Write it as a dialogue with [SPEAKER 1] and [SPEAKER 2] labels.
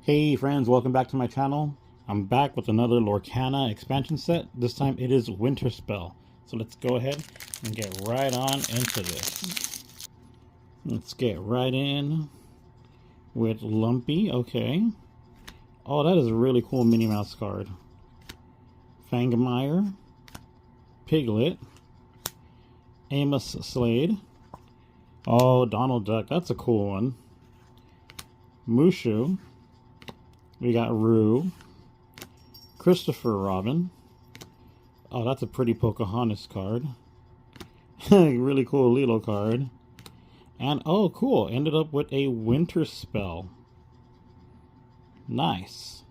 [SPEAKER 1] Hey friends, welcome back to my channel. I'm back with another Lorcana expansion set. This time it is Winterspell. So let's go ahead and get right on into this. Let's get right in with Lumpy. Okay. Oh, that is a really cool Minnie Mouse card. Fangmeyer, Piglet, Amos Slade. Oh, Donald Duck. That's a cool one. Mushu. We got Rue, Christopher Robin. Oh, that's a pretty Pocahontas card. Really cool Lilo card. And oh, cool. Ended up with a Winterspell. Nice.